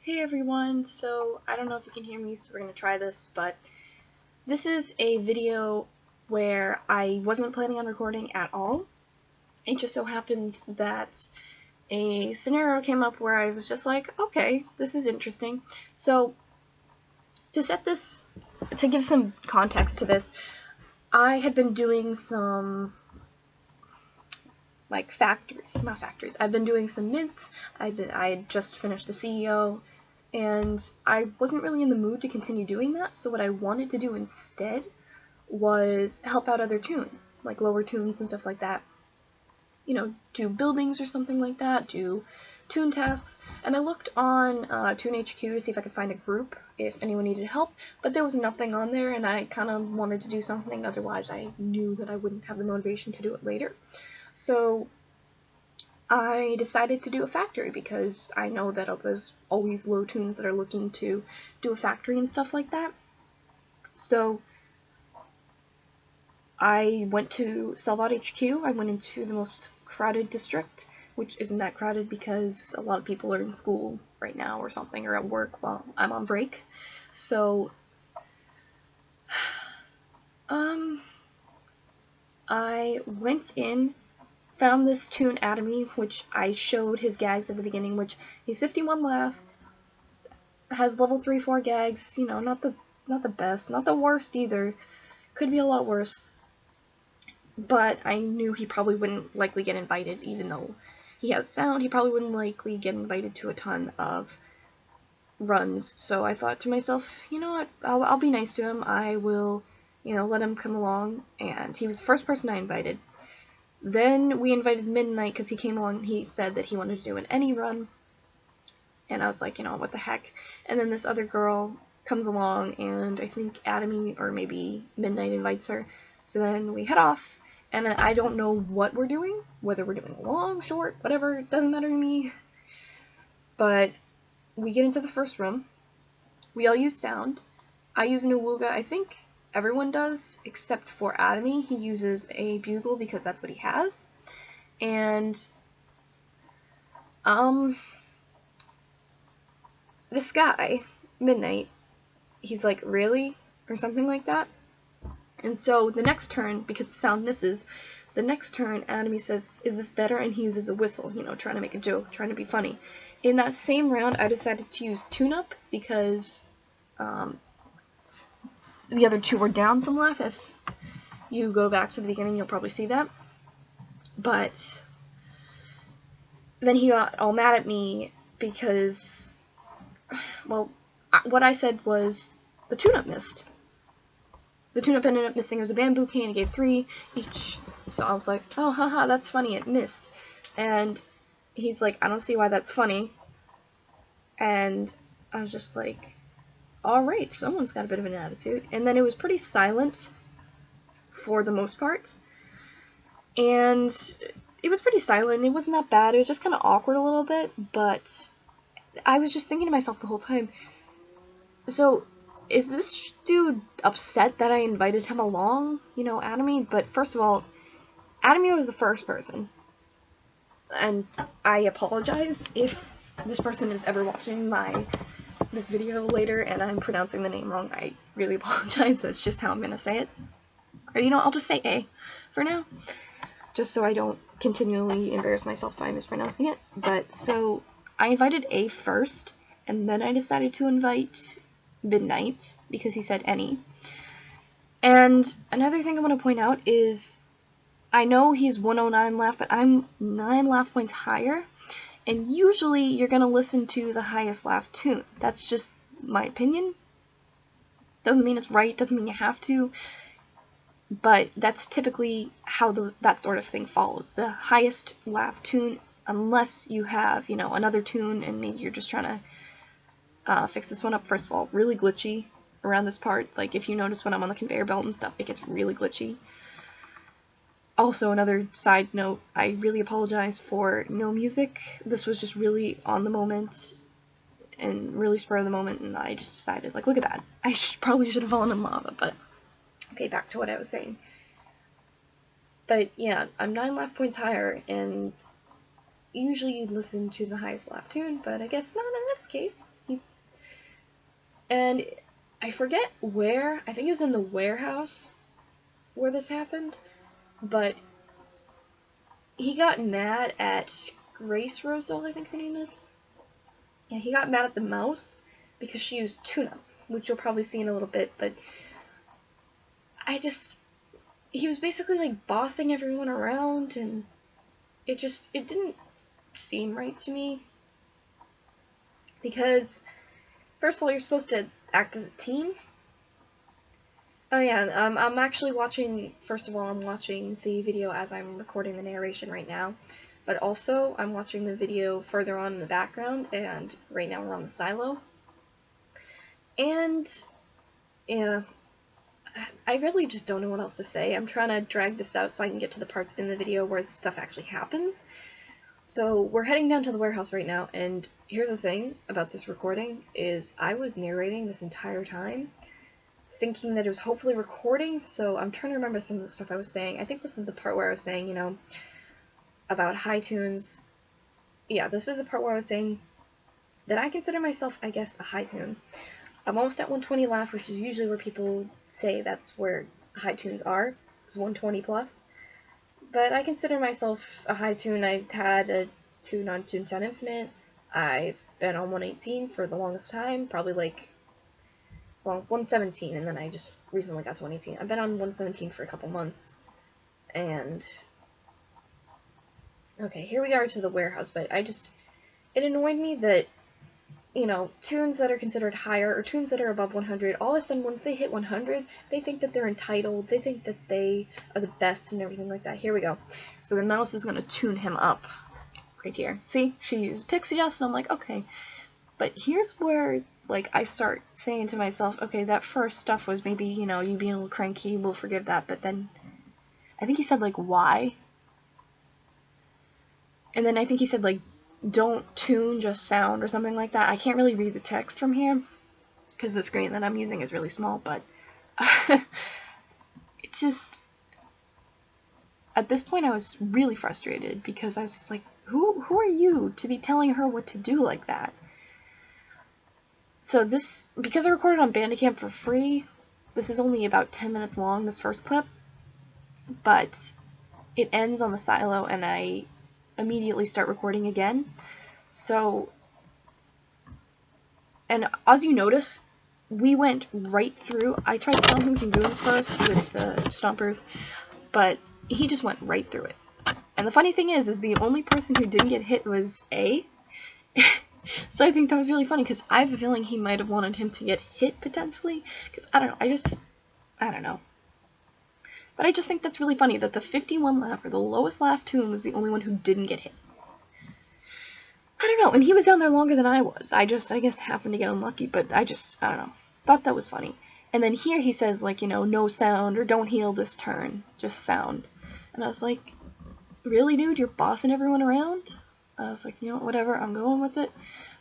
Hey everyone, so I don't know if you can hear me, so we're going to try this, but this is a video where I wasn't planning on recording at all. It just so happens that a scenario came up where I was just like, okay, this is interesting. So to give some context to this, I had been doing some I've been doing some mids. I had just finished a CEO, and I wasn't really in the mood to continue doing that, so what I wanted to do instead was help out other toons, like lower toons and stuff like that. You know, do buildings or something like that, do toon tasks, and I looked on Toon HQ to see if I could find a group if anyone needed help, but there was nothing on there, and I kind of wanted to do something, otherwise I knew that I wouldn't have the motivation to do it later. So I decided to do a factory because I know that there's always low toons that are looking to do a factory and stuff like that. So I went to Selbot HQ. I went into the most crowded district, which isn't that crowded because a lot of people are in school right now or something, or at work while I'm on break. So I went in, found this toon Atomy, which I showed his gags at the beginning, which he's 51 laff, has level 3-4 gags, you know, not the best, not the worst either, could be a lot worse, but I knew he probably wouldn't likely get invited, even though he has sound, he probably wouldn't likely get invited to a ton of runs, so I thought to myself, you know what, I'll be nice to him, I will, you know, let him come along, and he was the first person I invited. Then we invited Midnight because he came along, he said that he wanted to do an any run, and I was like, you know, what the heck. And then this other girl comes along, and I think Atomy or maybe Midnight invites her, so then we head off, and then I don't know what we're doing, whether we're doing long, short, whatever, it doesn't matter to me, but we get into the first room, we all use sound, I use an awooga, I think everyone does, except for Atomy. He uses a bugle because that's what he has. And this guy, Midnight, he's like, really? Or something like that. And so the next turn, because the sound misses, the next turn Atomy says, is this better? And he uses a whistle, you know, trying to make a joke, trying to be funny. In that same round, I decided to use Tune Up because the other two were down some laff. If you go back to the beginning, you'll probably see that. But then he got all mad at me because, well, what I said was the tune-up missed. The tune-up ended up missing. It was a bamboo cane. It gave 3 each. So I was like, oh, haha, that's funny. It missed. And he's like, I don't see why that's funny. And I was just like, alright, someone's got a bit of an attitude. And then it was pretty silent for the most part. And it was pretty silent. It wasn't that bad. It was just kind of awkward a little bit, but I was just thinking to myself the whole time, so is this dude upset that I invited him along, you know, Atomy? But first of all, Atomy was the first person. And I apologize if this person is ever watching this video later and I'm pronouncing the name wrong. I really apologize. That's just how I'm gonna say it. Or, you know, I'll just say A for now, just so I don't continually embarrass myself by mispronouncing it. But, so, I invited A first, and then I decided to invite Midnight, because he said any. And another thing I want to point out is, I know he's 109 laff, but I'm 9 laff points higher, and usually you're going to listen to the highest laff toon. That's just my opinion. Doesn't mean it's right, doesn't mean you have to, but that's typically how that sort of thing follows. The highest laff toon, unless you have, you know, another toon and maybe you're just trying to fix this one up. First of all, really glitchy around this part. Like, if you notice when I'm on the conveyor belt and stuff, it gets really glitchy. Also, another side note, I really apologize for no music. This was just really on the moment and really spur of the moment, and I just decided, like, look at that. I probably should have fallen in lava, but okay, back to what I was saying. But yeah, I'm 9 laff points higher, and usually you'd listen to the highest laff toon, but I guess not in this case. And I forget where, I think it was in the warehouse where this happened, but he got mad at Grace Roselle, I think her name is. Yeah, he got mad at the mouse because she used tuna, which you'll probably see in a little bit, but he was basically like bossing everyone around, and it didn't seem right to me. Because, first of all, you're supposed to act as a team. Oh yeah, I'm actually watching, first of all, I'm watching the video as I'm recording the narration right now, but also I'm watching the video further on in the background, and right now we're on the silo. And, yeah, I really just don't know what else to say. I'm trying to drag this out so I can get to the parts in the video where stuff actually happens. So we're heading down to the warehouse right now, and here's the thing about this recording, is I was narrating this entire time, thinking that it was hopefully recording, so I'm trying to remember some of the stuff I was saying. I think this is the part where I was saying, you know, about high toons. Yeah, this is the part where I was saying that I consider myself, I guess, a high toon. I'm almost at 120 laff, which is usually where people say that's where high toons are, is 120 plus. But I consider myself a high toon. I've had a toon on Toontown Infinite. I've been on 118 for the longest time, probably like, well, 117, and then I just recently got to 118. I've been on 117 for a couple months, and okay, here we are to the warehouse, but it annoyed me that, you know, toons that are considered higher, or toons that are above 100, all of a sudden, once they hit 100, they think that they're entitled, they think that they are the best and everything like that. Here we go. So the mouse is going to tune him up right here. See? She used Pixie Dust, and I'm like, okay. But here's where, like, I start saying to myself, okay, that first stuff was maybe, you know, you being a little cranky, we'll forgive that, but then, I think he said, like, why? And then I think he said, like, don't tune, just sound, or something like that. I can't really read the text from here, because the screen that I'm using is really small, but it just, at this point I was really frustrated, because I was just like, who are you to be telling her what to do like that? So this, because I recorded on Bandicam for free, this is only about 10 minutes long, this first clip, but it ends on the silo, and I immediately start recording again. So, and as you notice, we went right through. I tried stomping some goons first with the stompers, but he just went right through it. And the funny thing is the only person who didn't get hit was A. So I think that was really funny, because I have a feeling he might have wanted him to get hit, potentially, because I don't know, I don't know. But I just think that's really funny that the 51 laff, or the lowest laff toon, was the only one who didn't get hit. I don't know, and he was down there longer than I was. I guess happened to get unlucky, but I don't know. Thought that was funny. And then here he says, like, you know, no sound, or don't heal this turn, just sound. And I was like, really, dude, you're bossing everyone around? I was like, you know, whatever, I'm going with it.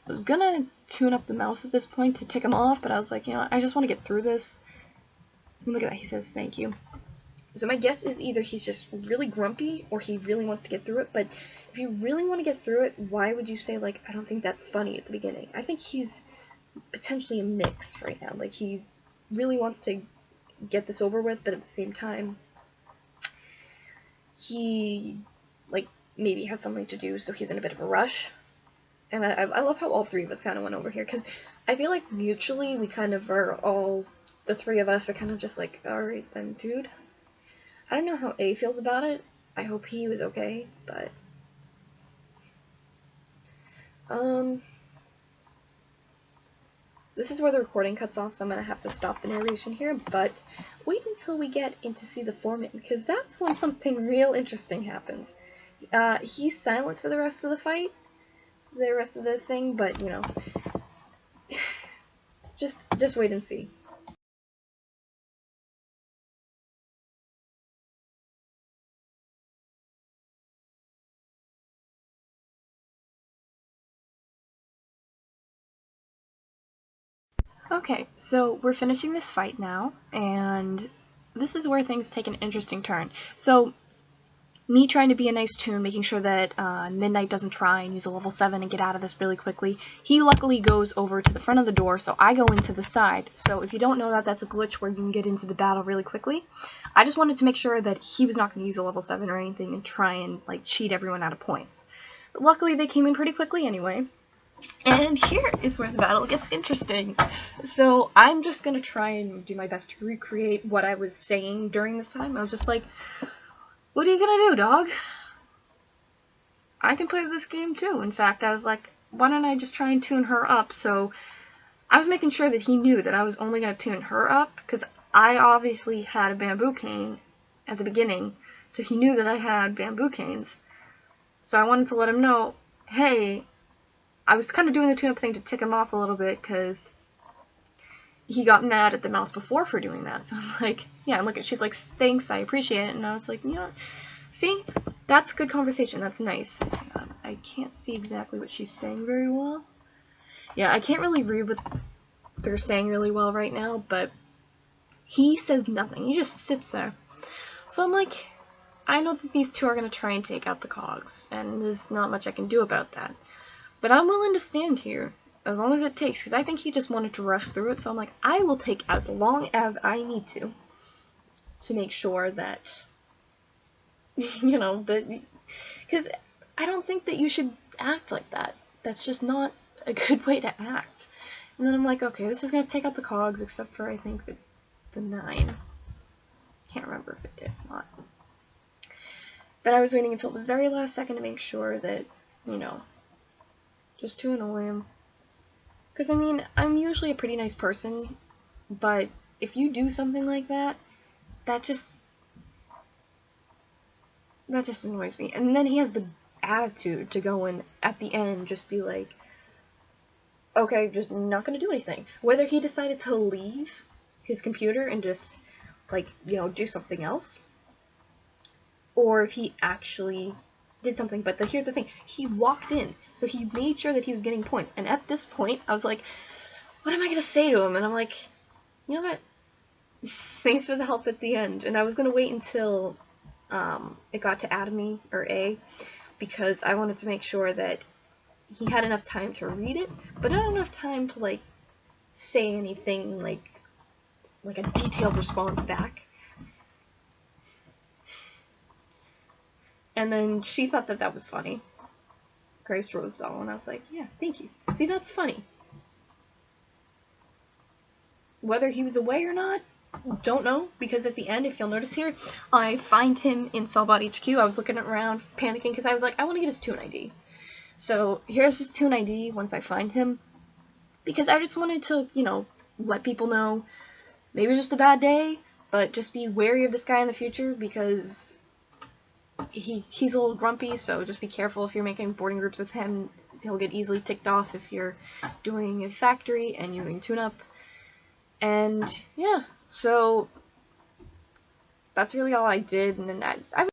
I was gonna tune up the mouse at this point to tick him off, but I was like, you know, I just want to get through this. And look at that, he says thank you. So my guess is either he's just really grumpy, or he really wants to get through it, but if you really want to get through it, why would you say, like, I don't think that's funny at the beginning? I think he's potentially a mix right now. Like, he really wants to get this over with, but at the same time, he, like, maybe has something to do, so he's in a bit of a rush. And I love how all three of us kind of went over here, because I feel like mutually we kind of are all, the three of us are kind of just like, alright then, dude. I don't know how A feels about it. I hope he was okay, but this is where the recording cuts off, so I'm gonna have to stop the narration here, but wait until we get in to see the foreman, because that's when something real interesting happens. He's silent for the rest of the fight, the rest of the thing, but, you know, just wait and see. Okay, so we're finishing this fight now, and this is where things take an interesting turn. So, me trying to be a nice toon, making sure that Midnight doesn't try and use a level 7 and get out of this really quickly. He luckily goes over to the front of the door, so I go into the side. So if you don't know that, that's a glitch where you can get into the battle really quickly. I just wanted to make sure that he was not going to use a level 7 or anything and try and like cheat everyone out of points. But luckily they came in pretty quickly anyway. And here is where the battle gets interesting. So I'm just going to try and do my best to recreate what I was saying during this time. I was just like, what are you gonna do, dog? I can play this game too. In fact, I was like, why don't I just try and tune her up? So I was making sure that he knew that I was only gonna tune her up, because I obviously had a bamboo cane at the beginning, so he knew that I had bamboo canes. So I wanted to let him know, hey, I was kind of doing the tune-up thing to tick him off a little bit, because he got mad at the mouse before for doing that. So I was like, yeah, and look at, she's like, thanks, I appreciate it. And I was like, you know, see, that's good conversation, that's nice. Hang on, I can't see exactly what she's saying very well. Yeah, I can't really read what they're saying really well right now, but he says nothing, he just sits there. So I'm like, I know that these two are going to try and take out the cogs, and there's not much I can do about that. But I'm willing to stand here, as long as it takes, because I think he just wanted to rush through it, so I'm like, I will take as long as I need to make sure that, you know, that, because I don't think that you should act like that. That's just not a good way to act. And then I'm like, okay, this is going to take out the cogs, except for, I think, the 9. Can't remember if it did or not. But I was waiting until the very last second to make sure that, you know, just to annoy him. Because, I mean, I'm usually a pretty nice person, but if you do something like that, that just annoys me. And then he has the attitude to go in at the end, just be like, okay, just not gonna do anything. Whether he decided to leave his computer and just, like, you know, do something else, or if he actually did something. But here's the thing, he walked in, so he made sure that he was getting points. And at this point, I was like, what am I gonna say to him? And I'm like, you know what? Thanks for the help at the end. And I was gonna wait until it got to Atomy or A, because I wanted to make sure that he had enough time to read it, but not enough time to like say anything like a detailed response back. And then she thought that that was funny, Grace Rosedall, and I was like, yeah, thank you. See, that's funny. Whether he was away or not, don't know, because at the end, if you'll notice here, I find him in Cellbot HQ. I was looking around, panicking, because I was like, I want to get his toon ID. So here's his toon ID once I find him, because I just wanted to, you know, let people know, maybe it's just a bad day, but just be wary of this guy in the future, because he's a little grumpy, so just be careful if you're making boarding groups with him. He'll get easily ticked off if you're doing a factory and you're doing tune-up. And yeah, so that's really all I did, and then I